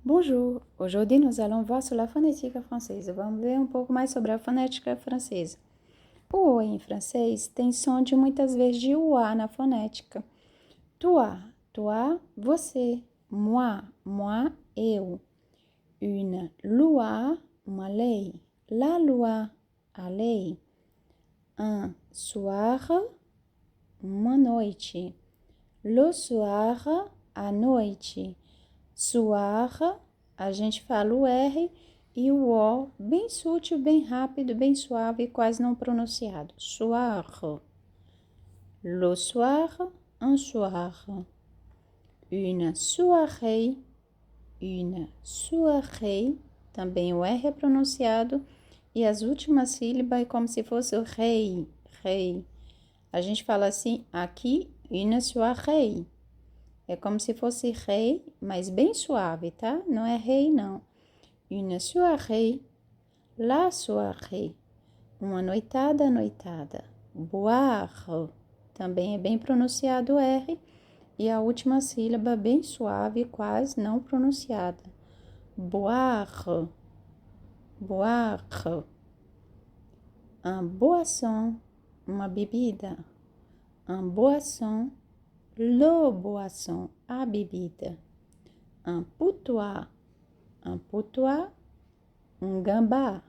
Bonjour! Aujourd'hui, nous allons voir sur la fonética francesa. Vamos ver um pouco mais sobre a fonética francesa. O O em francês tem som de muitas vezes de UA na fonética. Toi, toi, você. Moi, moi, eu. Une loi, uma lei. La loi, a lei. Un soir, uma noite. Le soir, a noite. Soir, a gente fala o R e o O bem sutil, bem rápido, bem suave, quase não pronunciado. Soir. Le soir, un soir. Une soirée. Une soirée. Também o R é pronunciado e as últimas sílabas é como se fosse o rei, rei. A gente fala assim, aqui, une soirée. É como se fosse rei, mas bem suave, tá? Não é rei, não. Une soirée, la soirée. Uma noitada, noitada. Boire. Também é bem pronunciado o R. E a última sílaba bem suave, quase não pronunciada. Boire. Boire. Un boisson. Uma bebida. Un boisson. Le boisson, a bebida. Un putois, um gambá.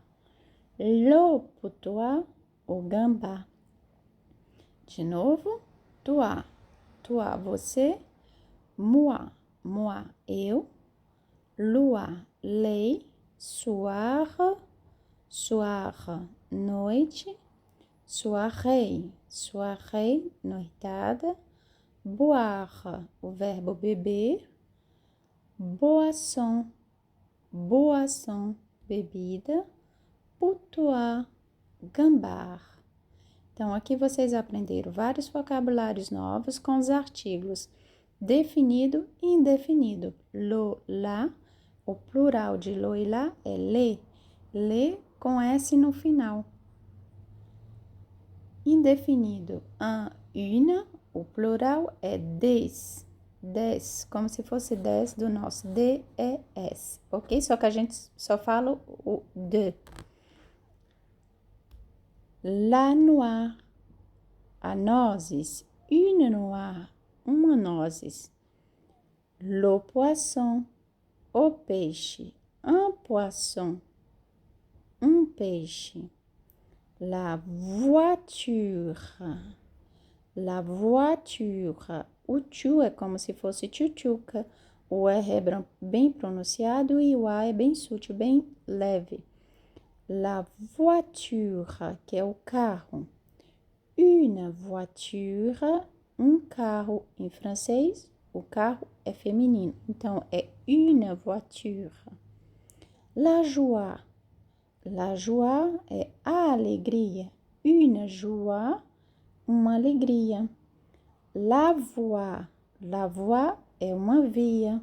Le putois, o gambá. De novo, toi, toi, você. Moi, moi, eu. Loi, lei. Soir, soir, noite. Soirée, soirée, noitada. Boire, o verbo beber. Boisson, boisson, bebida. Putois, gambar. Então, aqui vocês aprenderam vários vocabulários novos com os artigos definido e indefinido. Lo, la, o plural de lo e la é le. Le com S no final. Indefinido, un, une. O plural é des, des, como se fosse des do nosso D-E-S, ok? Só que a gente só fala o de. La noix, a nozes, une noix, uma nozes. Le poisson, o peixe, un poisson, um peixe. La voiture. La voiture. O tchu é como se fosse tchutchuca. O R é bem pronunciado e o A é bem sutil, bem leve. La voiture, que é o carro. Une voiture, um carro em francês. O carro é feminino, então é une voiture. La joie. La joie é a alegria. Une joie, uma alegria. La voie é uma via.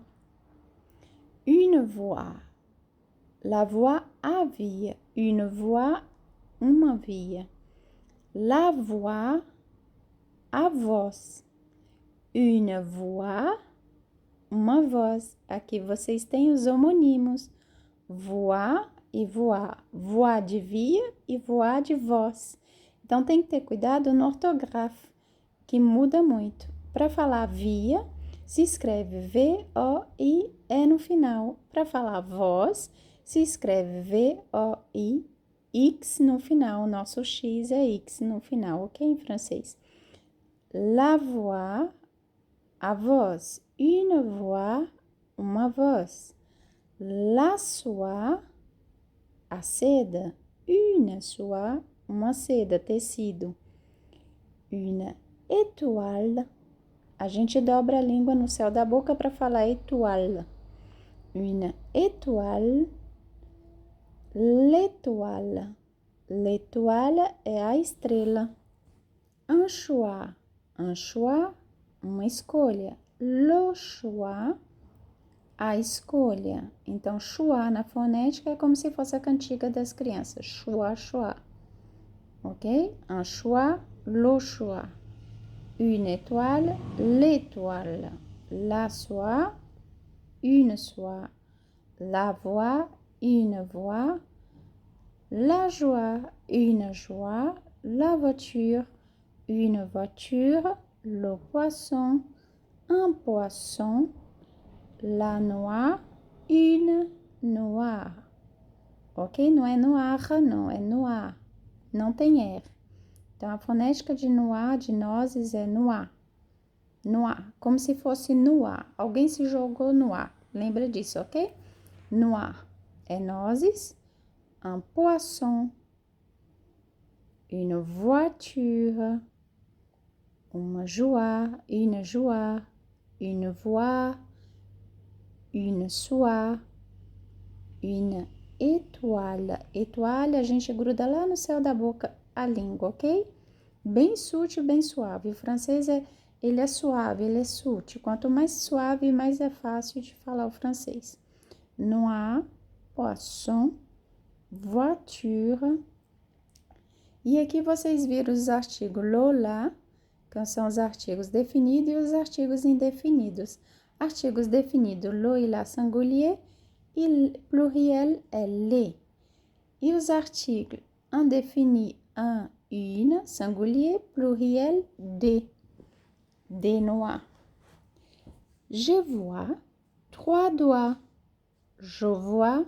Une voie. La voie, a via. Une voie, uma via. La voix, a voz. Une voix, uma voz. Aqui vocês têm os homonímos. Voix e voar. Voix de via e voar de voz. Então, tem que ter cuidado no ortográfico, que muda muito. Para falar via, se escreve V-O-I-E no final. Para falar voz, se escreve V-O-I-X no final. Nosso X é X no final, ok? Em francês. La voix, a voz. Une voix, uma voz. La soie, a seda. Une soie, uma seda, tecido. Une étoile. A gente dobra a língua no céu da boca para falar étoile. Une étoile. L'étoile. L'étoile é a estrela. Un choix. Un choix, uma escolha. Le choix, a escolha. Então, choix na fonética é como se fosse a cantiga das crianças. Choix, choix. Ok? Un choix, le choix. Une étoile, l'étoile. La soie, une soie. la voix, une voix, la joie, une joie, la voiture, une voiture, le poisson, un poisson, la noix, une noix. Ok? Não é noir, não, é noir. Não tem R. Então, a fonética de noir, de nozes, é noir. Noir, como se fosse noir. Alguém se jogou no ar. Lembra disso, ok? Noir é nozes, un poisson, une voiture, uma joie, une voix, une soie, une étoile. Étoile a gente gruda lá no céu da boca a língua, ok? Bem sutil, bem suave. O francês ele é suave, ele é sutil. Quanto mais suave, mais é fácil de falar o francês. Noir, poisson, voiture. E aqui vocês viram os artigos lo, la, que são os artigos definidos e os artigos indefinidos. Artigos definidos, lo e la singulier, e pluriel é les. E os artigos indefinidos, un, une, singulier, pluriel, des noix. Je vois 3 doigts. Je vois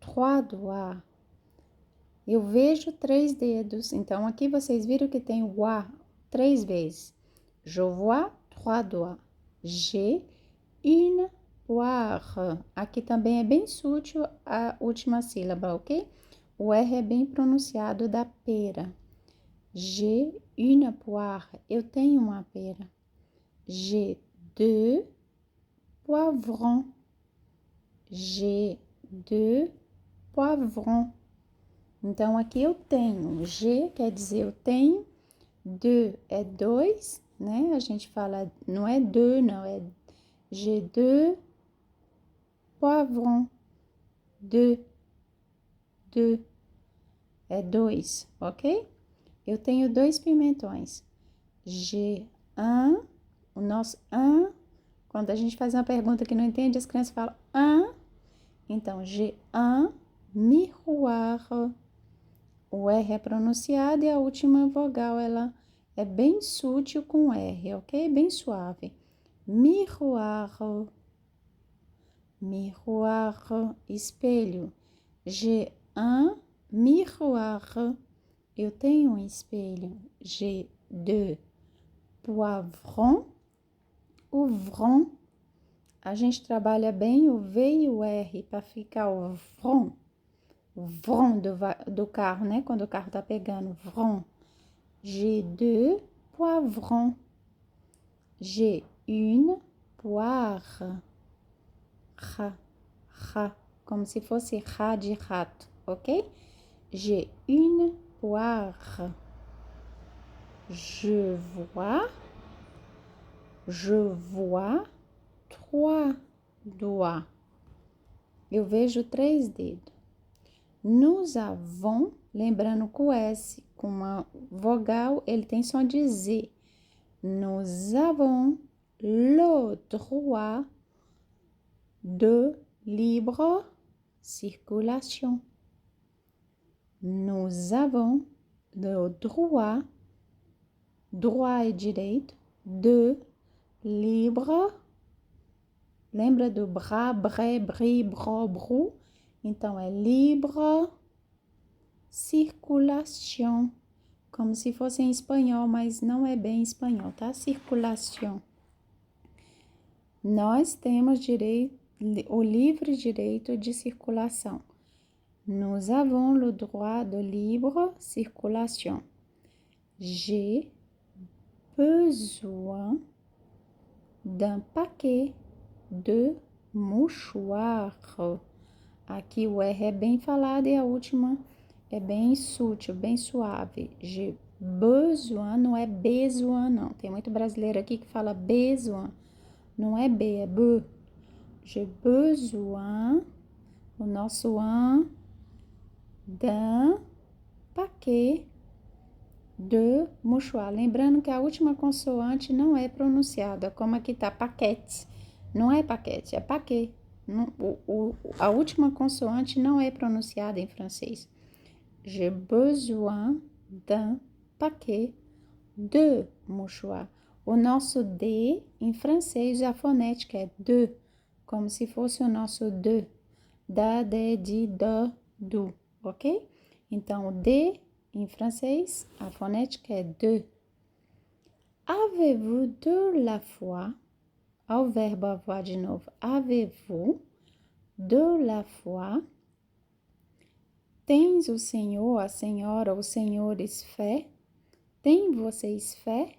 3 doigts. Eu vejo 3 dedos. Então, aqui vocês viram que tem o a 3 vezes. Je vois 3 doigts. J'ai une poire. Aqui também é bem sutil a última sílaba, ok? O R é bem pronunciado da pera. J'ai une poire. Eu tenho uma pera. J'ai 2 poivrons. J'ai 2 poivrons. Então, aqui eu tenho. G quer dizer eu tenho. Deux é 2, né? A gente fala, não é deux, não. É j'ai 2 poivrons. Deux. É 2, ok? Eu tenho 2 pimentões. J'ai un. O nosso un. Quando a gente faz uma pergunta que não entende, as crianças falam un. Então, j'ai un miroir. O R é pronunciado e a última vogal, ela é bem sutil com R, ok? Bem suave. Miroir. Miroir, espelho. J'ai un miroir. Eu tenho um espelho. J'ai 2 poivrons. O vron, a gente trabalha bem o V e o R para ficar o vron. O vron do carro, né? Quando o carro tá pegando, vron. J'ai 2 poivrons. J'ai une poire. Ra, como se fosse ra de rato, ok? J'ai une poire. Je vois 3 doigts. Eu vejo 3 dedos. Nous avons, lembrando que o S com uma vogal, ele tem som de Z. Nous avons le droit de libre circulation. Nous avons le droit é direito, de libre, lembra do bra, bré, bri, bro, bru? Então, é libre circulation, como se fosse em espanhol, mas não é bem espanhol, tá? Circulation. Nós temos o livre direito de circulação. Nous avons le droit de libre circulation. J'ai besoin d'un paquet de mouchoirs. Aqui o R é bem falado e a última é bem sutil, bem suave. J'ai besoin, não é besoin, não. Tem muito brasileiro aqui que fala besoin. Não é B, é B. J'ai besoin, o nosso an, d'un paquet de mouchoir. Lembrando que a última consoante não é pronunciada, como aqui tá paquete. Não é paquete, é paquet. A última consoante não é pronunciada em francês. J'ai besoin d'un paquet de mouchoirs. O nosso D, em francês, a fonética é de, como se fosse o nosso de. Da, de, di, do, do, ok? Então, o D, em francês, a fonética é de. Avez-vous de la foi? Ao verbo avoir de novo. Avez-vous de la foi? Tens o senhor, a senhora, os senhores fé? Tem vocês fé?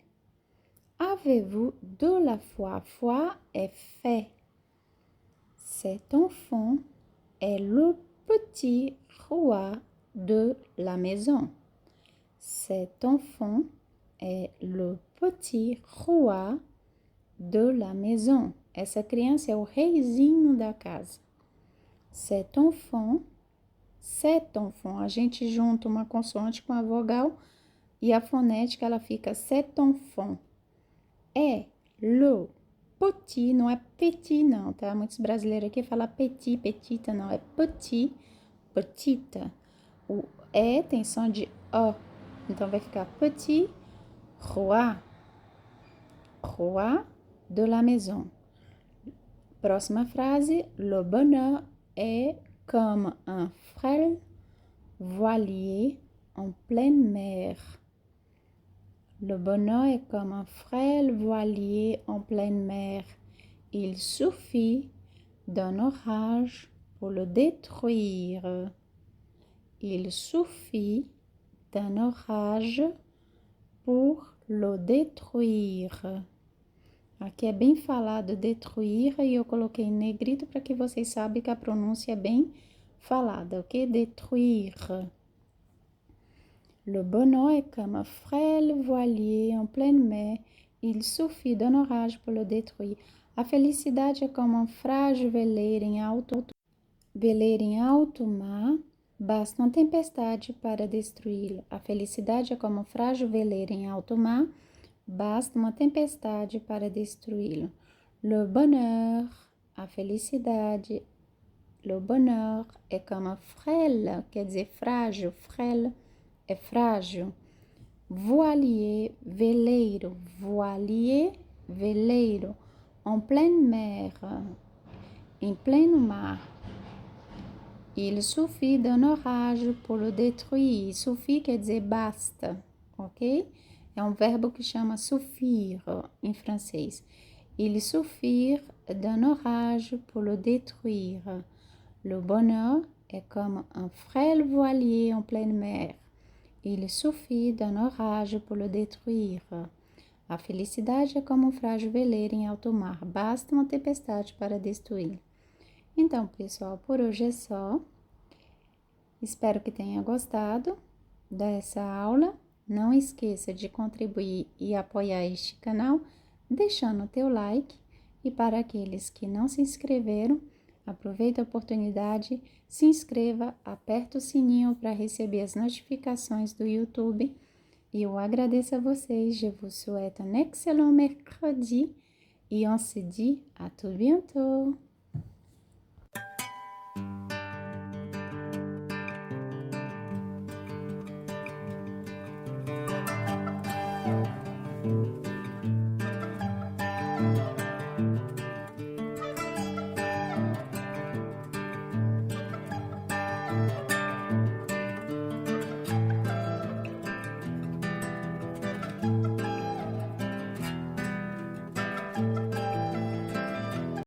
Avez-vous de la foi? Foi é fé. Cet enfant est le petit roi de la maison. Cet enfant est le petit roi de la maison. Essa criança é o reizinho da casa. Cet enfant, a gente junta uma consoante com a vogal e a fonética ela fica cet enfant. É le petit, não é petit não, tá? Muitos brasileiros aqui falam petit, petita, não, é petit, petita. O E tem som de O, então vai ficar petit roi, roi de la maison. Próxima frase, le bonheur est comme un frêle voilier en pleine mer. Le bonheur est comme un frêle voilier en pleine mer. Il suffit d'un orage pour le détruire. Il suffit d'un orage pour le détruire. Aqui é bem falado détruire e eu coloquei em negrito para que vocês saibam que a pronúncia é bem falada, ok? Détruire. Le bonheur est comme un frêle voilier en pleine mer. Il suffit d'un orage pour le détruire. A felicidade é como um frágil veleiro em alto mar. Basta uma tempestade para destruí-lo. A felicidade é como um frágil veleiro em alto mar. Basta uma tempestade para destruí-lo. Le bonheur, a felicidade. Le bonheur é como un frêle, quer dizer frágil, frêle é frágil. Voilier, veleiro, voilier, veleiro. En pleine mer, em pleno mar. Il suffit d'un orage pour le détruire. Suffit quer dizer basta, ok? É um verbo que chama suffire em francês. Il suffit d'un orage pour le détruire. Le bonheur est comme un frêle voilier en pleine mer. Il suffit d'un orage pour le détruire. A felicidade é como um frágil veleiro em alto mar. Basta uma tempestade para destruí-lo. Então, pessoal, por hoje é só. Espero que tenha gostado dessa aula. Não esqueça de contribuir e apoiar este canal, deixando o teu like. E para aqueles que não se inscreveram, aproveita a oportunidade, se inscreva, aperta o sininho para receber as notificações do YouTube. E eu agradeço a vocês. Je vous souhaite un excellent mercredi et on se dit à tout bientôt.